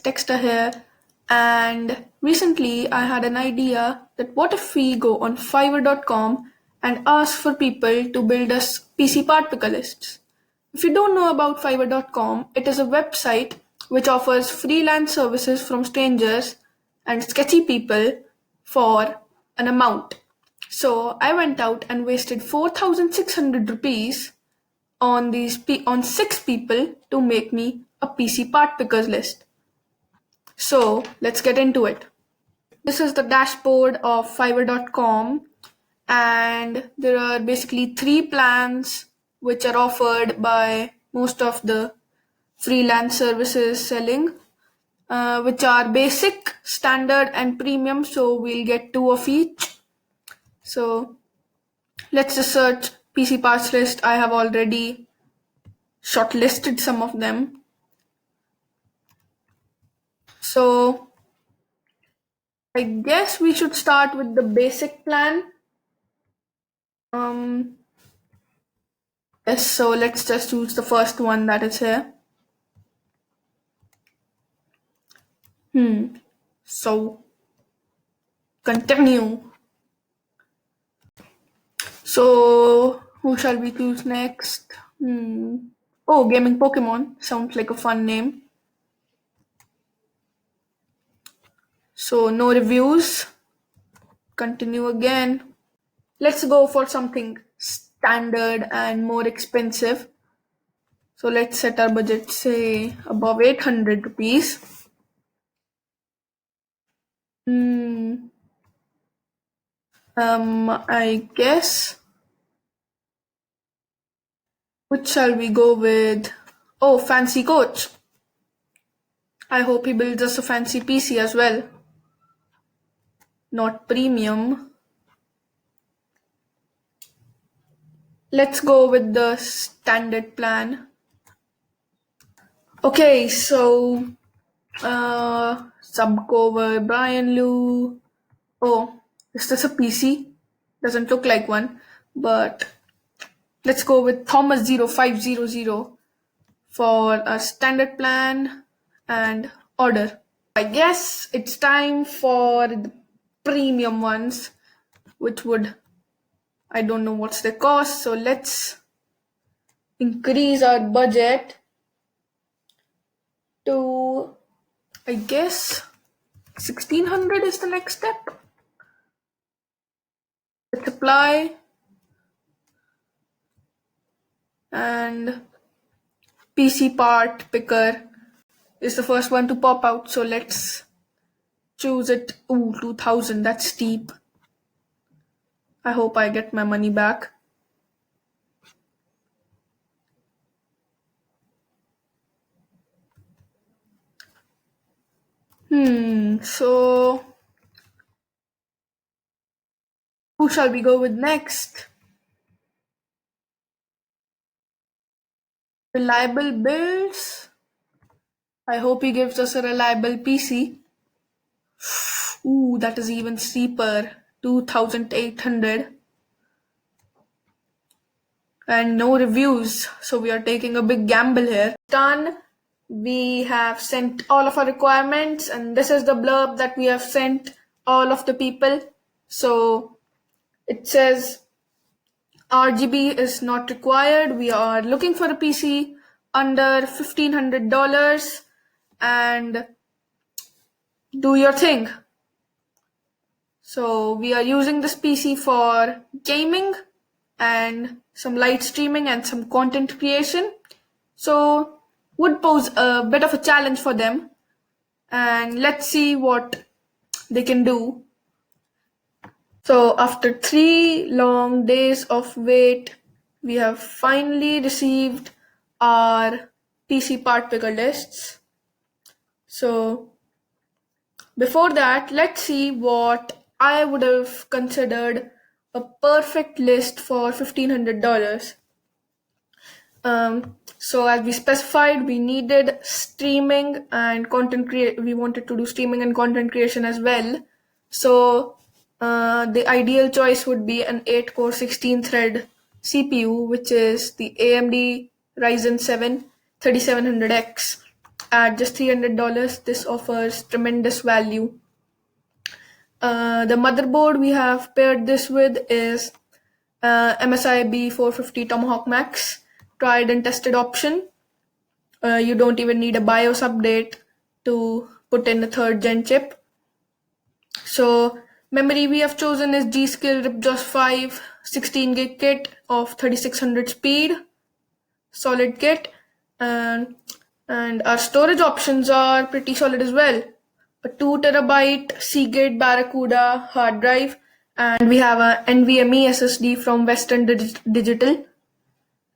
Texter here, and recently I had an idea that what if we go on Fiverr.com and ask for people to build us PC part picker lists. If you don't know about Fiverr.com, it is a website which offers freelance services from strangers and sketchy people for an amount. So I went out and wasted 4,600 rupees on on six people to make me a PC part pickers list. So let's get into it. This is the dashboard of Fiverr.com, and there are basically three plans which are offered by most of the freelance services selling, which are basic, standard, and premium. So we'll get two of each. So let's just search PC parts list. I have already shortlisted some of them. So I guess we should start with the basic plan. Yes, so let's just choose the first one that is here. So continue. So who shall we choose next? Oh, Gaming Pokemon sounds like a fun name. So no reviews. Continue again. Let's go for something standard and more expensive. So let's set our budget, say above 800 rupees. I guess. Which shall we go with? Oh, Fancy Coach. I hope he builds us a fancy PC as well. Not premium. Let's go with the standard plan. Okay, so Subcover, Brian Liu. Oh, is this a PC? Doesn't look like one, but let's go with Thomas0500 for a standard plan and order. I guess it's time for the premium ones, which would, I don't know what's the cost, so let's increase our budget to, I guess, 1600 is the next step. Let's apply, and PC part picker is the first one to pop out, so let's choose it. Ooh, 2000, that's steep. I hope I get my money back. So who shall we go with next? Reliable builds. I hope he gives us a reliable PC. Ooh, that is even steeper. 2800. And no reviews, so we are taking a big gamble here. Done. We have sent all of our requirements, and this is the blurb that we have sent all of the people. So it says RGB is not required. We are looking for a PC under $1,500 and do your thing. So we are using this PC for gaming and some live streaming and some content creation. So would pose a bit of a challenge for them, and let's see what they can do. So after 3 long days of wait, we have finally received our PC part picker lists. So before that, let's see what I would have considered a perfect list for $1,500. So as we specified, we needed streaming and content we wanted to do streaming and content creation as well. So the ideal choice would be an 8-core 16-thread CPU, which is the AMD Ryzen 7 3700X. At just $300, this offers tremendous value. The motherboard we have paired this with is MSI B450 Tomahawk Max, tried and tested option. You don't even need a BIOS update to put in a third gen chip. So memory we have chosen is G-Skill Ripjaws 5 16 gig kit of 3600 speed, solid kit, and our storage options are pretty solid as well. A 2 terabyte Seagate Barracuda hard drive, and we have a NVMe SSD from Western Digital.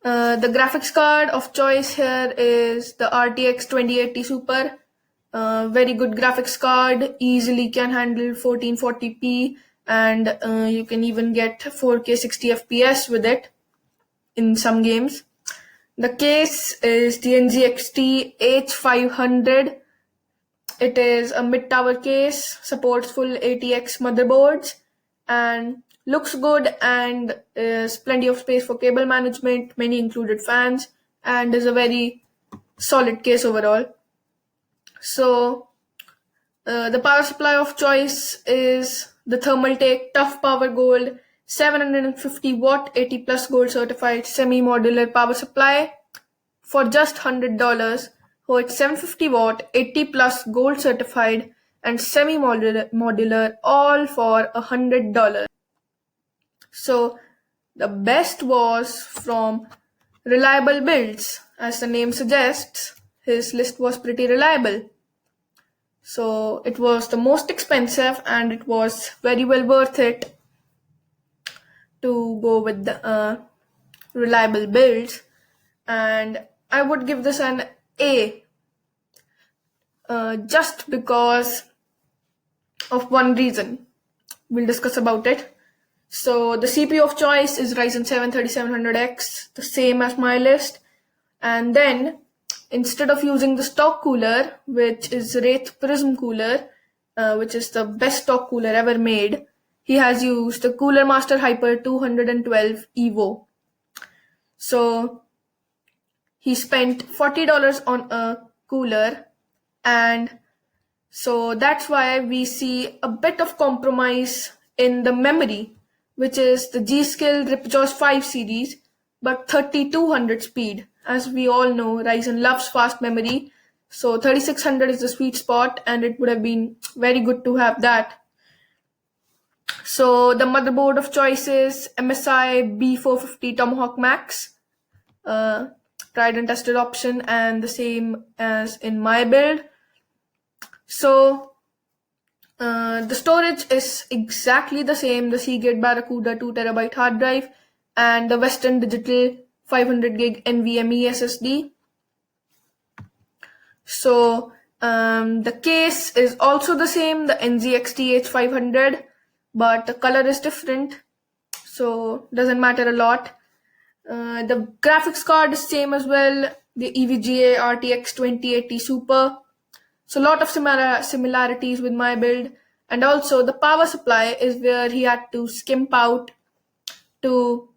The graphics card of choice here is the RTX 2080 Super. Very good graphics card, easily can handle 1440p, and you can even get 4K 60 FPS with it in some games. The case is the NZXT H500. It is a mid-tower case, supports full ATX motherboards, and looks good, and is plenty of space for cable management, many included fans, and is a very solid case overall. So the power supply of choice is the Thermaltake Tough Power Gold 750 watt 80 plus gold certified semi-modular power supply for just $100. So it's 750 watt 80 plus gold certified and semi-modular all for $100. So the best was from Reliable Builds. As the name suggests, his list was pretty reliable. So it was the most expensive, and it was very well worth it to go with the Reliable Builds. And I would give this an A, just because of one reason. We'll discuss about it. So the CPU of choice is Ryzen 7 3700X, the same as my list. And then instead of using the stock cooler, which is Wraith Prism cooler, which is the best stock cooler ever made, he has used the Cooler Master Hyper 212 Evo. So he spent $40 on a cooler, and so that's why we see a bit of compromise in the memory, which is the G-Skill Ripjaws 5 series, but 3200 speed. As we all know, Ryzen loves fast memory, so 3600 is the sweet spot, and it would have been very good to have that. So the motherboard of choice is MSI B450 Tomahawk Max, tried and tested option, and the same as in my build. So the storage is exactly the same, the Seagate Barracuda 2 terabyte hard drive and the Western Digital 500 gig NVMe SSD. So the case is also the same, the NZXT H500, but the color is different, so doesn't matter a lot. The graphics card is same as well, the EVGA RTX 2080 Super. So a lot of similarities with my build. And also the power supply is where he had to skimp out to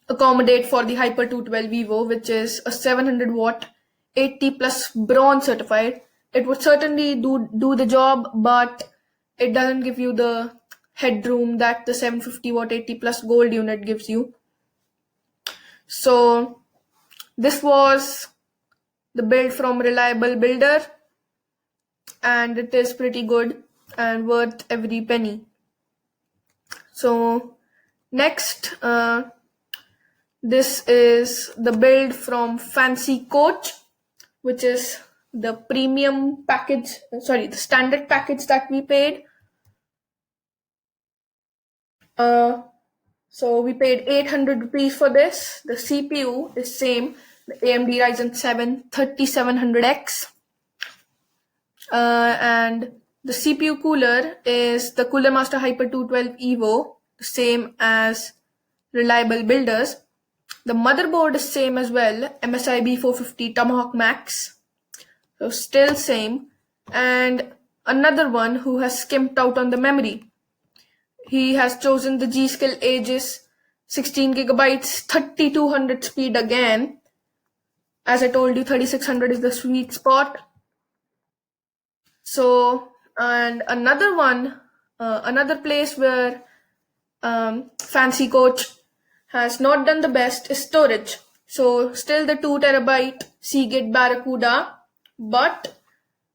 accommodate for the Hyper 212 Evo, which is a 700 watt 80 plus bronze certified. It would certainly do the job, but it doesn't give you the headroom that the 750 watt 80 plus gold unit gives you. So this was the build from Reliable Builder, and it is pretty good and worth every penny. So next, this is the build from Fancy Coach, which is the premium package, the standard package that we paid. So we paid 800 rupees for this. The CPU is same, the AMD Ryzen 7 3700X. And the CPU cooler is the Cooler Master Hyper 212 Evo, the same as Reliable Builders. The motherboard is same as well, MSI B450 Tomahawk Max, so still same. And another one who has skimped out on the memory. He has chosen the G-Skill Aegis 16 gigabytes 3200 speed again. As I told you, 3600 is the sweet spot. So, and another one, another place where Fancy Coach has not done the best is storage. So, still the 2 terabyte Seagate Barracuda, but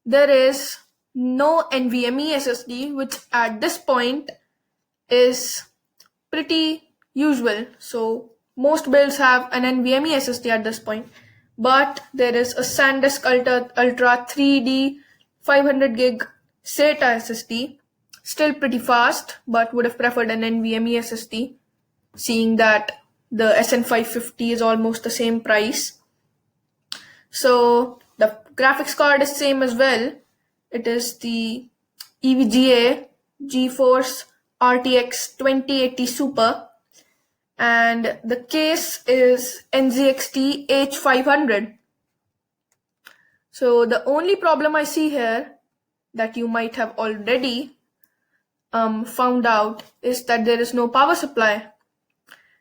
there is no NVMe SSD, which at this point is pretty usual. So most builds have an NVMe SSD at this point, but there is a SanDisk Ultra 3D 500 gig SATA SSD, still pretty fast, but would have preferred an NVMe SSD, seeing that the SN550 is almost the same price. So the graphics card is same as well. It is the EVGA GeForce RTX 2080 Super, and the case is NZXT H500. So the only problem I see here that you might have already found out is that there is no power supply.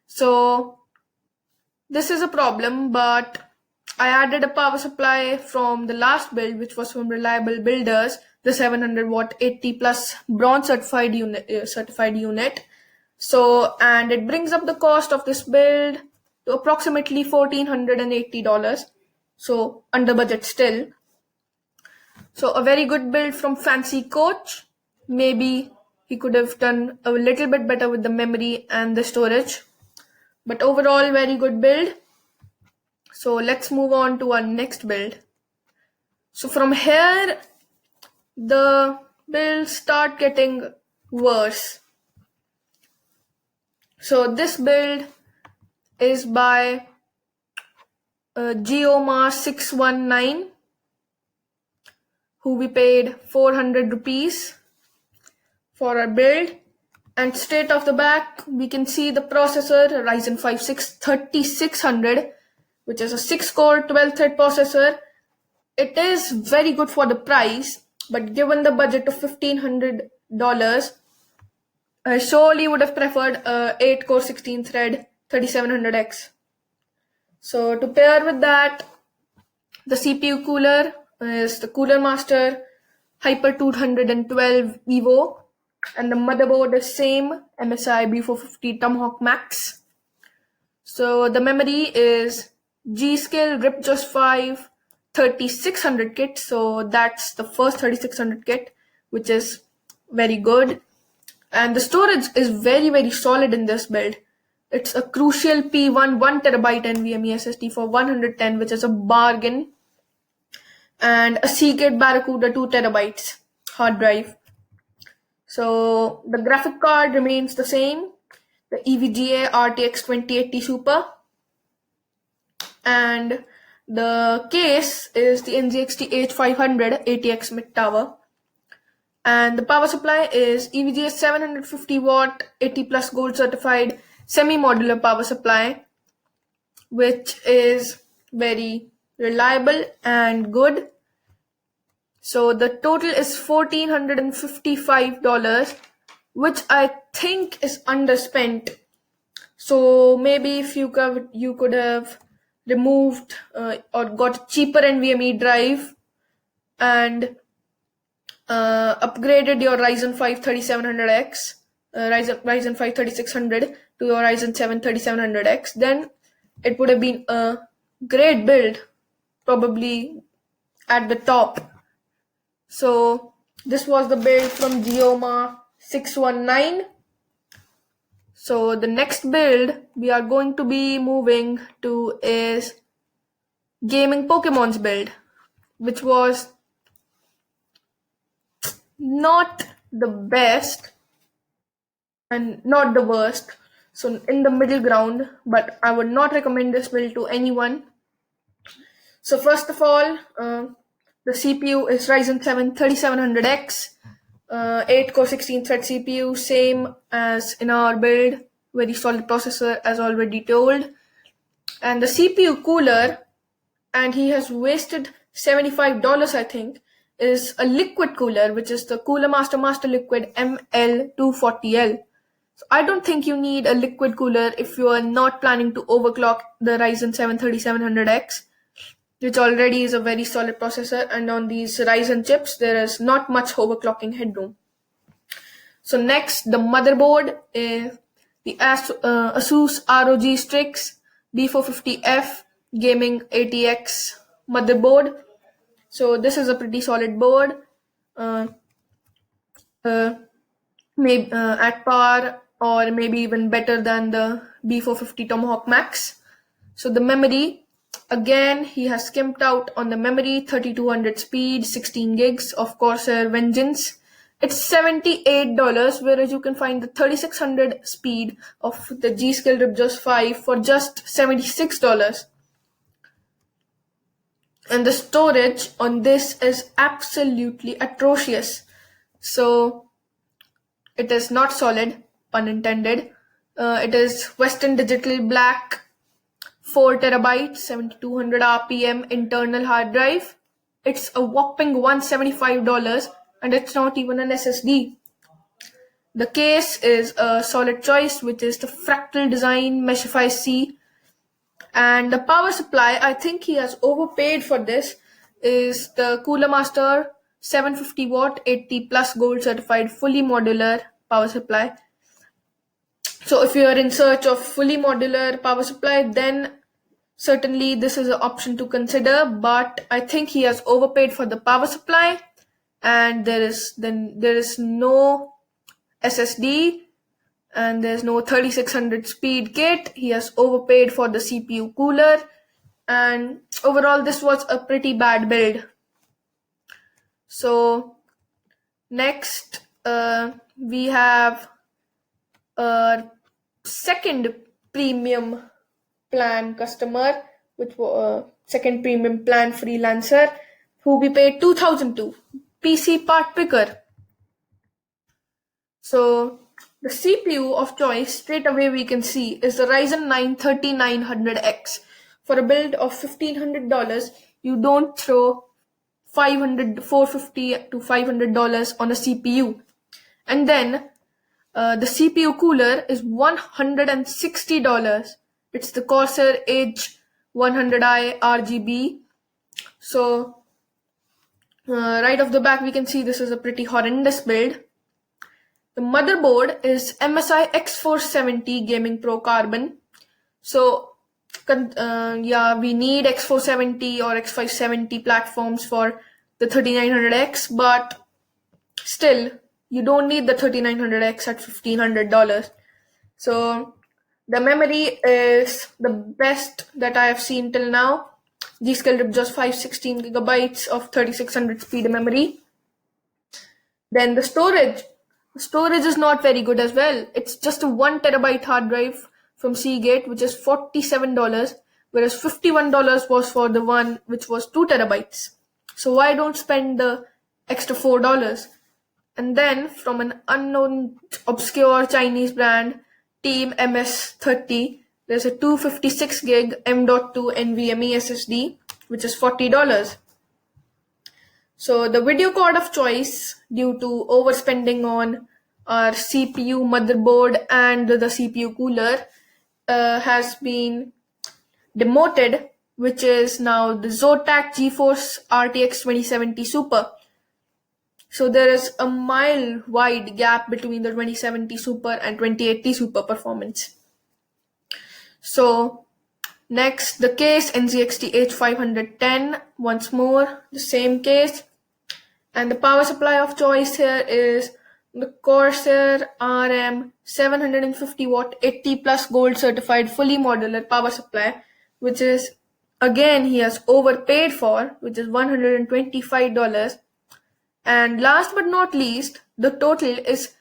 So this is a problem, but I added a power supply from the last build, which was from Reliable Builders, the 700 watt 80 plus bronze certified unit. So, and it brings up the cost of this build to approximately $1,480. So under budget still. So a very good build from Fancy Coach. Maybe he could have done a little bit better with the memory and the storage. But overall, very good build. So let's move on to our next build. So from here, the builds start getting worse. So this build is by Geoma619, who we paid 400 rupees for our build. And straight off the back, we can see the processor Ryzen 5 3600, which is a 6-core 12-thread processor. It is very good for the price, but given the budget of $1,500, I surely would have preferred a 8-core 16-thread 3700X. So to pair with that, the CPU cooler is the Cooler Master Hyper 212 Evo, and the motherboard is same MSI B450 Tomahawk Max. So the memory is G-Skill Ripjust 5 3600 kit. So that's the first 3600 kit, which is very good. And the storage is very, very solid in this build. It's a Crucial P1 1 terabyte NVMe SSD for 110, which is a bargain. And a Seagate Barracuda 2 terabytes hard drive. So the graphic card remains the same, the EVGA RTX 2080 Super, and the case is the NZXT H500 ATX mid tower, and the power supply is EVGA 750 watt 80 plus gold certified semi-modular power supply, which is very reliable and good. So the total is $1,455, which I think is underspent. So maybe if you could have removed or got a cheaper NVMe drive and upgraded your Ryzen 5 3700X, Ryzen 5 3600 to your Ryzen 7 3700X, then it would have been a great build, probably at the top. So this was the build from Geoma619. So the next build we are going to be moving to is Gaming Pokemon's build, which was not the best and not the worst. So in the middle ground, but I would not recommend this build to anyone. So first of all, the CPU is Ryzen 7 3700X, 8-core 16-thread CPU, same as in our build, very solid processor as already told. And the CPU cooler, and he has wasted $75 I think, is a liquid cooler, which is the Cooler Master Master Liquid ML240L. So I don't think you need a liquid cooler if you are not planning to overclock the Ryzen 7 3700X. which already is a very solid processor, and on these Ryzen chips, there is not much overclocking headroom. So next, the motherboard is the Asus ROG Strix B450F Gaming ATX motherboard. So this is a pretty solid board. Uh, uh, maybe at par or maybe even better than the B450 Tomahawk Max. So the memory, again, he has skimped out on the memory, 3200 speed, 16 gigs of Corsair Vengeance. It's $78, whereas you can find the 3600 speed of the G-Skill Ripjaws 5 for just $76. And the storage on this is absolutely atrocious. So it is not solid, pun intended. It is Western Digital Black 4 terabyte, 7200 RPM internal hard drive. It's a whopping $175 and it's not even an SSD. The case is a solid choice, which is the Fractal Design Meshify C. And the power supply, I think he has overpaid for this, is the Cooler Master 750 watt 80 plus gold certified fully modular power supply. So if you are in search of fully modular power supply, then certainly this is an option to consider, but I think he has overpaid for the power supply, and there is no SSD and there's no 3600 speed kit. He has overpaid for the CPU cooler, and overall this was a pretty bad build. So next we have a second premium plan customer, which was second premium plan freelancer, who we paid 2000 to, PC Part Picker. So the CPU of choice straight away we can see is the Ryzen 9 3900X. For a build of $1,500, you don't throw $450 to $500 on a CPU. And then the CPU cooler is $160. It's the Corsair Edge 100i RGB. So right off the back, we can see this is a pretty horrendous build. The motherboard is MSI X470 Gaming Pro Carbon. So we need X470 or X570 platforms for the 3900X, but still, you don't need the 3900X at $1,500. So the memory is the best that I have seen till now. G-Skill Ripjaws 5 16 gigabytes of 3600 speed memory. Then the storage. The storage is not very good as well. It's just a 1 terabyte hard drive from Seagate, which is $47, whereas $51 was for the one which was 2 terabytes. So why don't spend the extra $4? And then from an unknown obscure Chinese brand, Team MS30, there's a 256 gig M.2 NVMe SSD, which is $40. So the video card of choice, due to overspending on our CPU motherboard and the CPU cooler, has been demoted, which is now the Zotac GeForce RTX 2070 Super. So there is a mile wide gap between the 2070 Super and 2080 Super performance. So next, the case NZXT H510, once more the same case, and the power supply of choice here is the Corsair RM 750 watt 80 plus gold certified fully modular power supply, which is again he has overpaid for, which is $125. And last but not least, the total is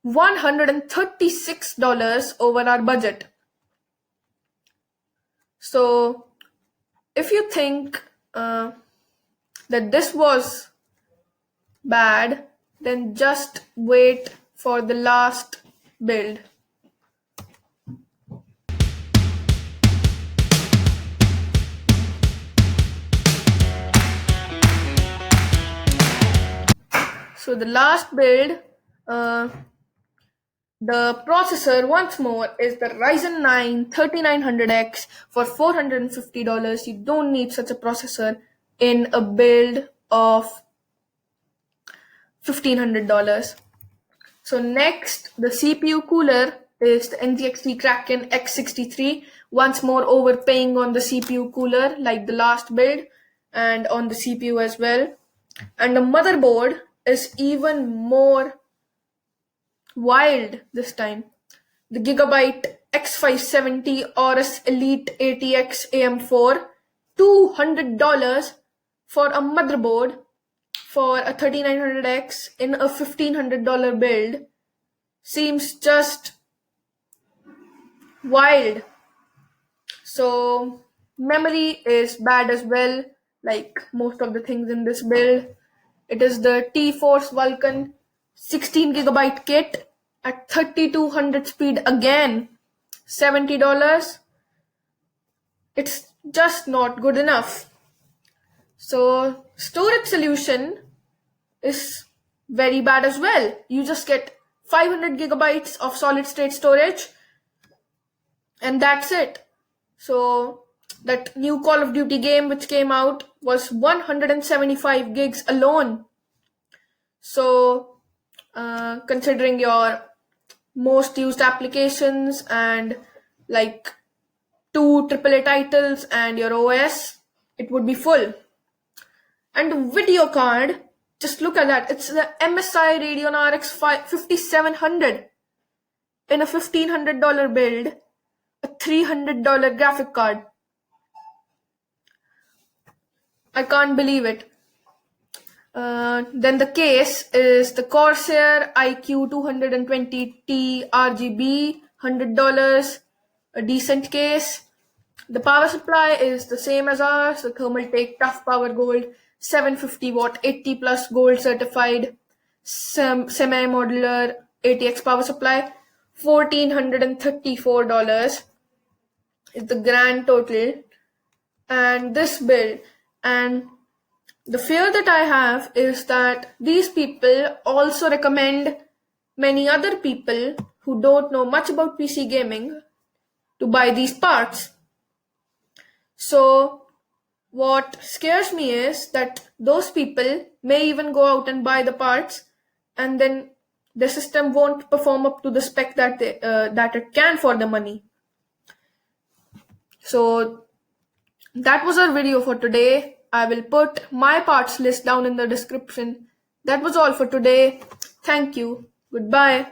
$136 over our budget. So if you think that this was bad, then just wait for the last build. So the last build The processor, once more, is the Ryzen 9 3900X for $450. You don't need such a processor in a build of $1,500. So next, the CPU cooler is the NZXT Kraken X63. Once more, overpaying on the CPU cooler like the last build and on the CPU as well. And the motherboard is even more wild this time. The Gigabyte X570 Aorus Elite ATX AM4, $200 for a motherboard for a 3900X in a $1,500 build seems just wild. So memory is bad as well, like most of the things in this build. It is the T-Force Vulcan 16GB kit at 3200 speed again, $70. It's just not good enough. So storage solution is very bad as well. You just get 500 gigabytes of solid state storage and that's it. So that new Call of Duty game which came out was 175 gigs alone. So considering your most used applications and like two AAA titles and your OS, it would be full. And the video card, just look at that. It's the MSI Radeon RX 5700 in a $1,500 build, a $300 graphic card. I can't believe it. Then the case is the Corsair IQ 220T RGB, $100, a decent case. The power supply is the same as ours, the Thermaltake Tough Power Gold, 750 watt, 80 plus gold certified, semi-modular ATX power supply, $1,434 is the grand total. And this build, and the fear that I have is that these people also recommend many other people who don't know much about PC gaming to buy these parts. So what scares me is that those people may even go out and buy the parts and then the system won't perform up to the spec that it can for the money. So that was our video for today. I will put my parts list down in the description. That was all for today. Thank you. Goodbye.